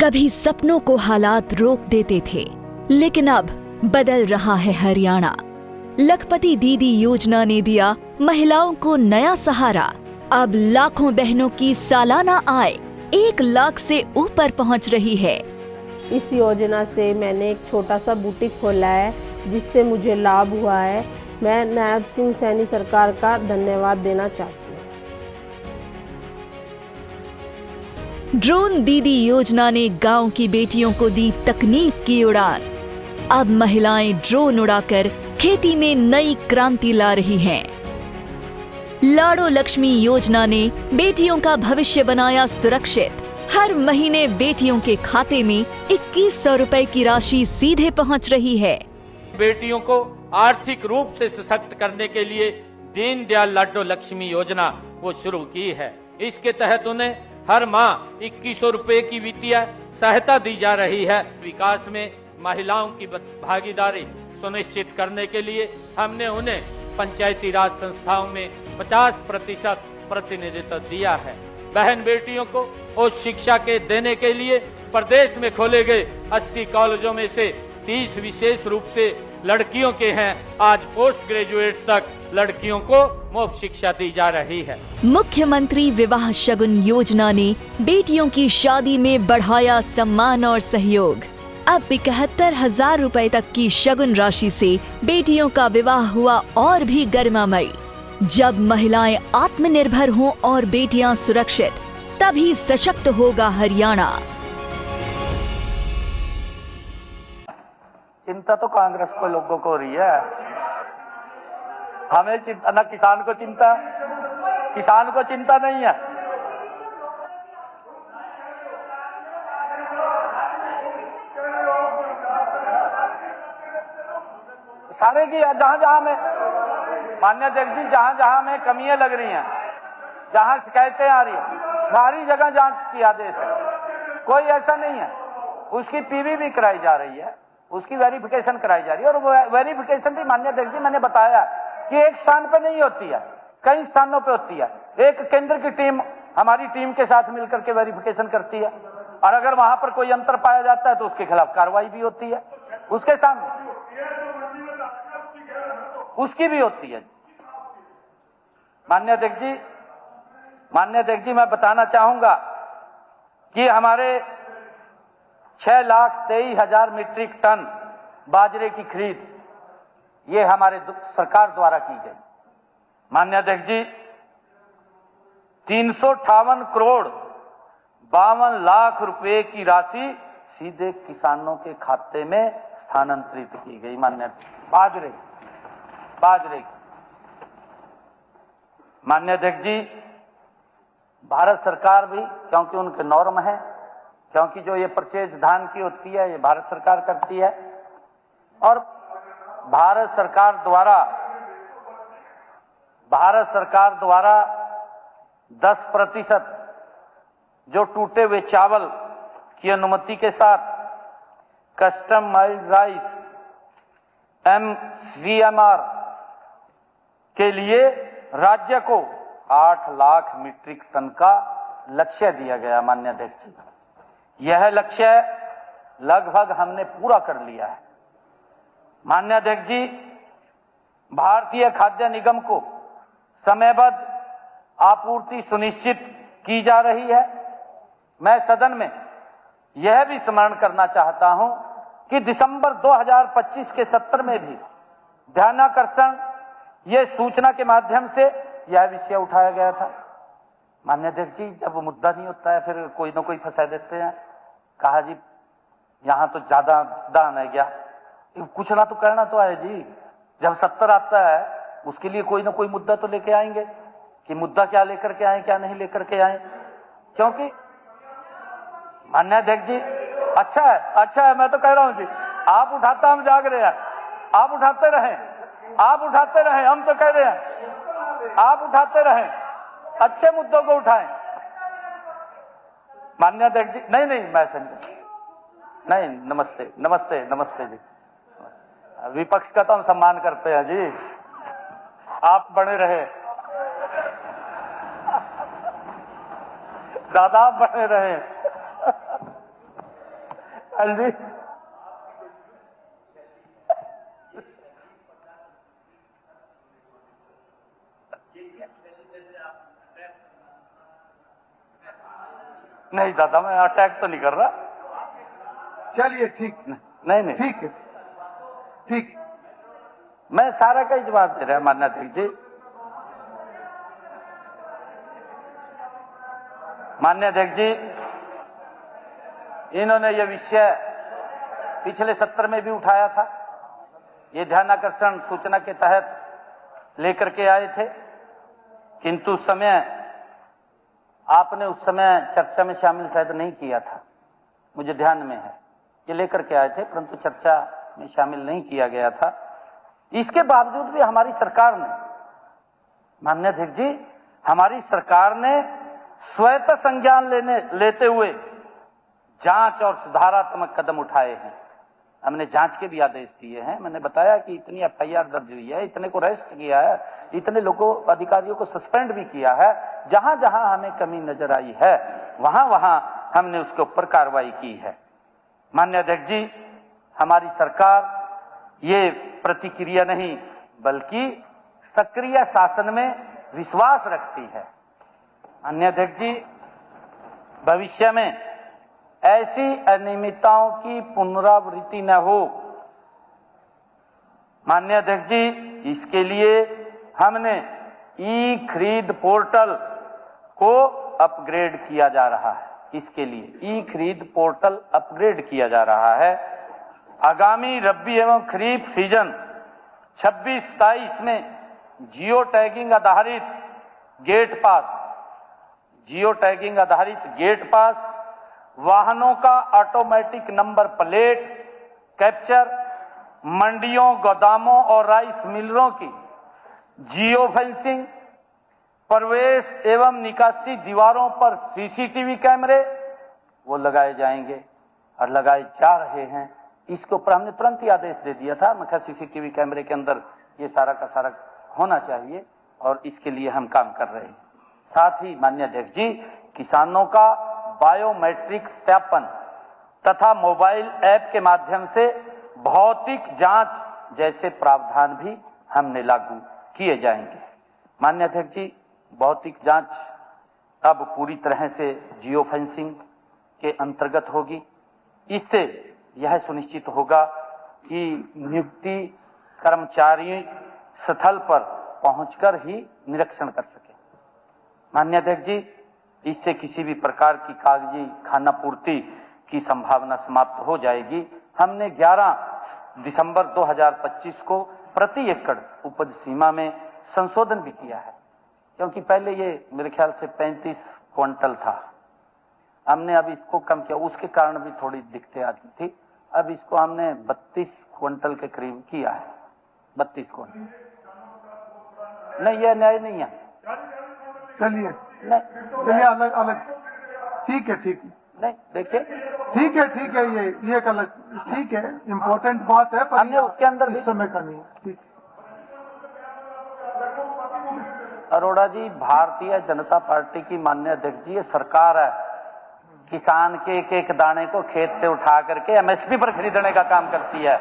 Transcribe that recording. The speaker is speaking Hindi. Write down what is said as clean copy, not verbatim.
कभी सपनों को हालात रोक देते थे, लेकिन अब बदल रहा है हरियाणा। लखपति दीदी योजना ने दिया महिलाओं को नया सहारा। अब लाखों बहनों की सालाना आय 1 लाख से ऊपर पहुंच रही है। इस योजना से मैंने एक छोटा सा बुटीक खोला है, जिससे मुझे लाभ हुआ है। मैं नायब सिंह सैनी सरकार का धन्यवाद देना चाहती हूँ। ड्रोन दीदी योजना ने गांव की बेटियों को दी तकनीक की उड़ान। अब महिलाएं ड्रोन उड़ाकर खेती में नई क्रांति ला रही हैं। लाड़ो लक्ष्मी योजना ने बेटियों का भविष्य बनाया सुरक्षित। हर महीने बेटियों के खाते में 2100 रुपए की राशि सीधे पहुंच रही है। बेटियों को आर्थिक रूप से सशक्त करने के लिए दीनदयाल लाडो लक्ष्मी योजना वो शुरू की है। इसके तहत उन्हें हर माह 2100 रुपए की वित्तीय सहायता दी जा रही है। विकास में महिलाओं की भागीदारी सुनिश्चित करने के लिए हमने उन्हें पंचायती राज संस्थाओं में 50% प्रतिनिधित्व दिया है। बहन बेटियों को उच्च शिक्षा के देने के लिए प्रदेश में खोले गए 80 कॉलेजों में से 30 विशेष रूप से लड़कियों के हैं। आज पोस्ट ग्रेजुएट तक लड़कियों को मुफ्त शिक्षा दी जा रही है। मुख्यमंत्री विवाह शगुन योजना ने बेटियों की शादी में बढ़ाया सम्मान और सहयोग। अब 71,000 रुपए तक की शगुन राशि से बेटियों का विवाह हुआ और भी गरिमामयी। जब महिलाएं आत्मनिर्भर हों और बेटियां सुरक्षित, तभी सशक्त होगा हरियाणा। चिंता तो कांग्रेस को लोगों को हो रही है, हमें चिंता ना, किसान को चिंता नहीं है। सारे की जहां में मान्य अध्यक्ष जी, जहां में कमियां लग रही हैं, जहां शिकायतें आ रही हैं, सारी जगह जांच की आदेश है। कोई ऐसा नहीं है, उसकी पीवी भी कराई जा रही है, उसकी वेरिफिकेशन कराई जा रही है। और वो वेरिफिकेशन भी माननीय अध्यक्ष जी मैंने बताया कि एक स्थान पे नहीं होती है, कई स्थानों पे होती है। एक केंद्र की टीम हमारी टीम के साथ मिलकर के वेरिफिकेशन करती है, और अगर वहां पर कोई अंतर पाया जाता है तो उसके खिलाफ कार्रवाई भी होती है, उसके सामने उसकी भी होती है। माननीय अध्यक्ष जी मैं बताना चाहूंगा कि हमारे 6,23,000 मीट्रिक टन बाजरे की खरीद ये हमारे सरकार द्वारा की गई। माननीय अध्यक्ष जी, 358 करोड़ 52 लाख रुपए की राशि सीधे किसानों के खाते में स्थानांतरित की गई। माननीय बाजरे की माननीय अध्यक्ष जी, भारत सरकार भी, क्योंकि उनके नॉर्म है, क्योंकि जो ये परचेज धान की होती है ये भारत सरकार करती है, और भारत सरकार द्वारा 10% जो टूटे हुए चावल की अनुमति के साथ कस्टमाइज्ड राइस MCMR के लिए राज्य को 8 लाख मीट्रिक टन का लक्ष्य दिया गया। माननीय अध्यक्ष जी, यह लक्ष्य लगभग हमने पूरा कर लिया है। माननीय अध्यक्ष जी, भारतीय खाद्य निगम को समयबद्ध आपूर्ति सुनिश्चित की जा रही है। मैं सदन में यह भी स्मरण करना चाहता हूं कि दिसंबर 2025 के सत्र में भी ध्यानाकर्षण ये सूचना के माध्यम से यह विषय उठाया गया था। माननीय अध्यक्ष जी, जब मुद्दा नहीं होता है फिर कोई ना कोई फंसा देते हैं। कहा जी यहां तो ज्यादा दान है क्या, कुछ ना तो करना तो है जी। जब 70 आता है उसके लिए कोई ना कोई मुद्दा तो लेके आएंगे, कि मुद्दा क्या लेकर के आए, क्या नहीं लेकर के आए। क्योंकि माननीय अध्यक्ष जी, अच्छा है, मैं तो कह रहा हूं जी, आप उठाता हम जाग रहे हैं, आप उठाते रहें, हम तो कह रहे हैं आप उठाते रहें, अच्छे मुद्दों को उठाएं। माननीय अध्यक्ष जी, नहीं मैं नहीं, नमस्ते जी। विपक्ष का तो हम सम्मान करते हैं जी, आप बने रहे, दादा आप बने रहे। जी नहीं दादा, मैं अटैक तो नहीं कर रहा। चलिए ठीक, नहीं नहीं, ठीक है, ठीक। मैं सारा का ही जवाब दे रहा मान्य अध्यक्ष जी। मान्य अध्यक्ष जी, इन्होंने यह विषय पिछले सत्र में भी उठाया था। ये ध्यानाकर्षण सूचना के तहत लेकर के आए थे, किंतु उस समय आपने उस समय चर्चा में शामिल शायद नहीं किया था, मुझे ध्यान में है। ये लेकर के आए थे परंतु चर्चा में शामिल नहीं किया गया था। इसके बावजूद भी हमारी सरकार ने, माननीय अध्यक्ष जी, हमारी सरकार ने स्वतः संज्ञान लेते हुए जांच और सुधारात्मक कदम उठाए हैं। हमने जांच के भी आदेश दिए हैं। मैंने बताया कि इतनी एफआईआर दर्ज हुई है, इतने को अरेस्ट किया है, इतने लोगों अधिकारियों को सस्पेंड भी किया है। जहां जहां हमें कमी नजर आई है वहां वहां हमने उसके ऊपर कार्रवाई की है। माननीय अध्यक्ष जी, हमारी सरकार ये प्रतिक्रिया नहीं बल्कि सक्रिय शासन में विश्वास रखती है। माननीय अध्यक्ष जी, भविष्य में ऐसी अनियमितताओं की पुनरावृत्ति न हो। माननीय अध्यक्ष जी, इसके लिए हमने ई खरीद पोर्टल को अपग्रेड किया जा रहा है। इसके लिए ई खरीद पोर्टल अपग्रेड किया जा रहा है। आगामी रबी एवं खरीफ सीजन 26-27 में जियो टैगिंग आधारित गेट पास, वाहनों का ऑटोमेटिक नंबर प्लेट कैप्चर, मंडियों, गोदामों और राइस मिलरों की जियो फेंसिंग, प्रवेश एवं निकासी दीवारों पर सीसीटीवी कैमरे वो लगाए जाएंगे और लगाए जा रहे हैं। इसके ऊपर हमने तुरंत ही आदेश दे दिया था। मैं कहा सीसीटीवी कैमरे के अंदर ये सारा का सारा होना चाहिए और इसके लिए हम काम कर रहे हैं। साथ ही माननीय अध्यक्ष जी, किसानों का बायोमेट्रिक सत्यापन तथा मोबाइल ऐप के माध्यम से भौतिक जांच जैसे प्रावधान भी हमने लागू किए जाएंगे। माननीय अध्यक्ष जी, भौतिक जांच अब पूरी तरह से जियो फेंसिंग के अंतर्गत होगी। इससे यह सुनिश्चित होगा कि नियुक्ति कर्मचारी स्थल पर पहुंचकर ही निरीक्षण कर सके। माननीय अध्यक्ष जी, इससे किसी भी प्रकार की कागजी खानापूर्ति की संभावना समाप्त हो जाएगी। हमने 11 दिसंबर 2025 को प्रति एकड़ उपज सीमा में संशोधन भी किया है, क्योंकि पहले ये मेरे ख्याल से 35 क्विंटल था। हमने अब इसको कम किया, उसके कारण भी थोड़ी दिक्कतें आती थी। अब इसको हमने 32 क्विंटल के करीब किया है। 32 क्विंटल नहीं, यह न्याय नहीं है। चलिए नहीं, चलिए, अलग अलग, ठीक है, ठीक है, नहीं, देखिए, ठीक है, ये एक अलग, ठीक है, इम्पोर्टेंट बात है पर हमने उसके अंदर इस समय का नहीं है। ठीक। अरोड़ा जी, भारतीय जनता पार्टी की माननीय अध्यक्ष जी ये सरकार है। किसान के एक एक दाने को खेत से उठा करके एमएसपी पर खरीदने का काम करती है।